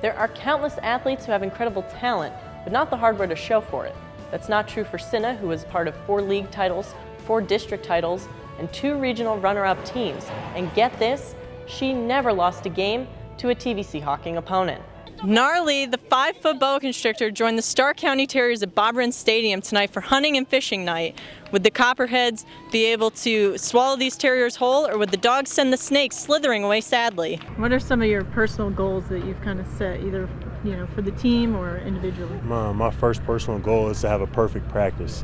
There are countless athletes who have incredible talent, but not the hardware to show for it. That's not true for Cinna, who was part of 4 league titles, 4 district titles, and 2 regional runner-up teams. And get this, she never lost a game to a TVC hawking opponent. Gnarly, the 5-foot boa constrictor, joined the Starr County Terriers at Bob Wren Stadium tonight for hunting and fishing night. Would the copperheads be able to swallow these terriers whole, or would the dogs send the snakes slithering away sadly? What are some of your personal goals that you've kind of set, either for the team or individually? My first personal goal is to have a perfect practice.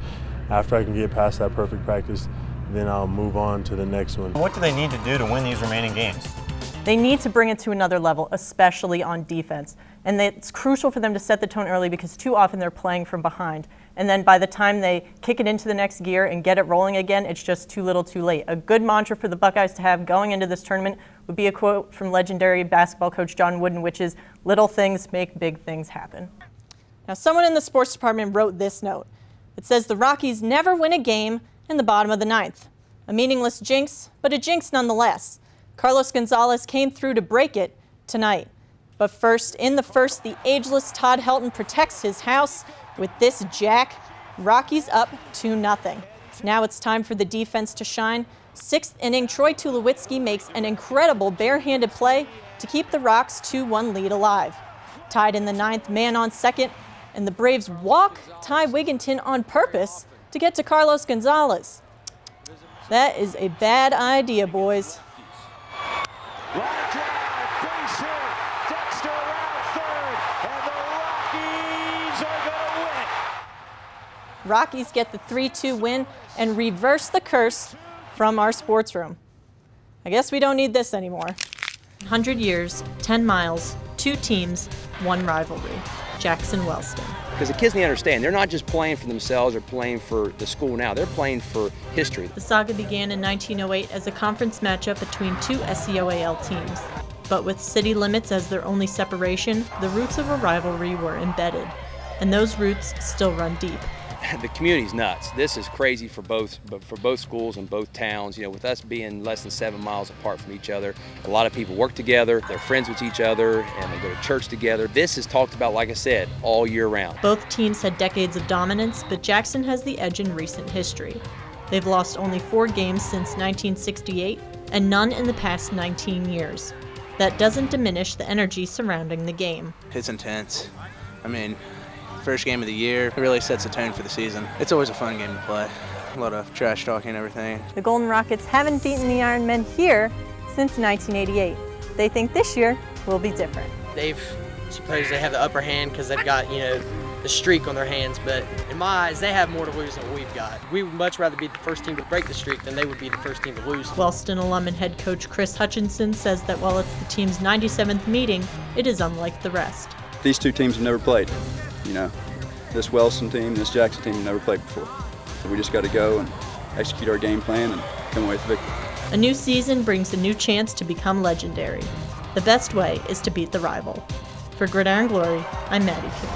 After I can get past that perfect practice, then I'll move on to the next one. What do they need to do to win these remaining games? They need to bring it to another level, especially on defense. And it's crucial for them to set the tone early because too often they're playing from behind. And then by the time they kick it into the next gear and get it rolling again, it's just too little too late. A good mantra for the Buckeyes to have going into this tournament would be a quote from legendary basketball coach John Wooden, which is, "Little things make big things happen." Now, someone in the sports department wrote this note. It says the Rockies never win a game in the bottom of the 9th. A meaningless jinx, but a jinx nonetheless. Carlos Gonzalez came through to break it tonight. But first, the ageless Todd Helton protects his house with this jack. Rockies up 2-0. Now it's time for the defense to shine. 6th inning, Troy Tulowitzki makes an incredible barehanded play to keep the Rocks' 2-1 lead alive. Tied in the 9th, man on second, and the Braves walk Ty Wigginton on purpose to get to Carlos Gonzalez. That is a bad idea, boys. Line drive, base hit, Dexter around third, and the Rockies are going to win. Rockies get the 3-2 win and reverse the curse from our sports room. I guess we don't need this anymore. 100 years, 10 miles, 2 teams, 1 rivalry. Jackson Wellston. Because the kids need to understand, they're not just playing for themselves or playing for the school now, they're playing for history. The saga began in 1908 as a conference matchup between 2 SCOAL teams. But with city limits as their only separation, the roots of a rivalry were embedded. And those roots still run deep. The community's nuts. This is crazy for both schools and both towns. With us being less than 7 miles apart from each other, a lot of people work together, they're friends with each other, and they go to church together. This is talked about, like I said, all year round. Both teams had decades of dominance, but Jackson has the edge in recent history. They've lost only 4 games since 1968, and none in the past 19 years. That doesn't diminish the energy surrounding the game. It's intense. First game of the year, it really sets the tone for the season. It's always a fun game to play. A lot of trash talking and everything. The Golden Rockets haven't beaten the Iron Men here since 1988. They think this year will be different. They've supposedly have the upper hand because they've got, the streak on their hands, but in my eyes, they have more to lose than we've got. We would much rather be the first team to break the streak than they would be the first team to lose. Wellston alum and head coach Chris Hutchinson says that while it's the team's 97th meeting, it is unlike the rest. These 2 teams have never played. This Wellston team, this Jackson team have never played before. So we just got to go and execute our game plan and come away with the victory. A new season brings a new chance to become legendary. The best way is to beat the rival. For Gridiron Glory, I'm Maddie Kuhn.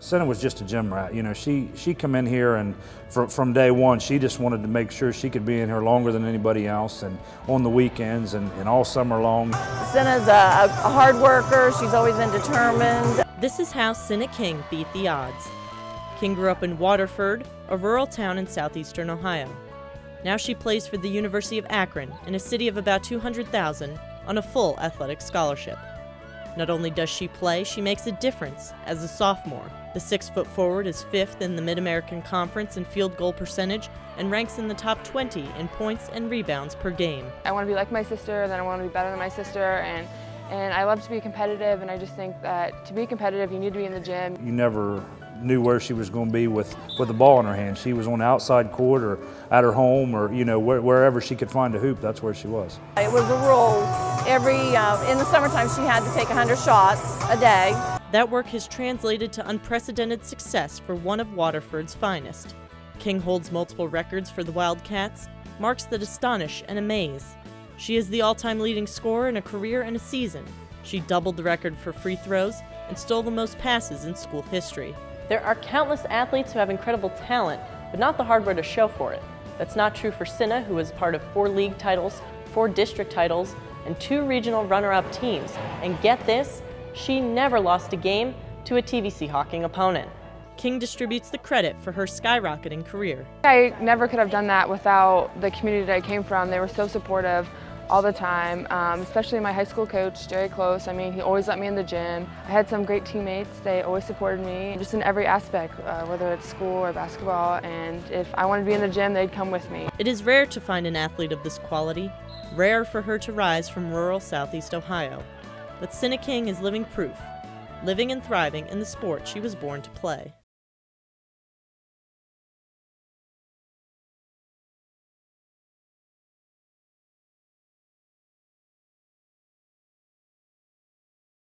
Cinna was just a gym rat. She come in here and from day one, she just wanted to make sure she could be in here longer than anybody else and on the weekends and all summer long. Cinna's a hard worker. She's always been determined. This is how Cinna King beat the odds. King grew up in Waterford, a rural town in southeastern Ohio. Now she plays for the University of Akron in a city of about 200,000 on a full athletic scholarship. Not only does she play, she makes a difference as a sophomore. The 6-foot forward is 5th in the Mid-American Conference in field goal percentage and ranks in the top 20 in points and rebounds per game. I want to be like my sister, then I want to be better than my sister, and I love to be competitive, and I just think that to be competitive, you need to be in the gym. You never knew where she was going to be with the ball in her hand. She was on the outside court or at her home or wherever she could find a hoop, that's where she was. It was a rule. In the summertime she had to take 100 shots a day. That work has translated to unprecedented success for one of Waterford's finest. King holds multiple records for the Wildcats, marks that astonish and amaze. She is the all-time leading scorer in a career and a season. She doubled the record for free throws and stole the most passes in school history. There are countless athletes who have incredible talent, but not the hardware to show for it. That's not true for Cinna, who was part of 4 league titles, 4 district titles, and 2 regional runner-up teams. And get this, She never lost a game to a TVC Hawking opponent. King distributes the credit for her skyrocketing career. I never could have done that without the community that I came from. They were so supportive all the time, especially my high school coach, Jerry Close. I mean, he always let me in the gym. I had some great teammates. They always supported me, just in every aspect, whether it's school or basketball. And if I wanted to be in the gym, they'd come with me. It is rare to find an athlete of this quality, rare for her to rise from rural Southeast Ohio. But Senna King is living proof, living and thriving in the sport she was born to play.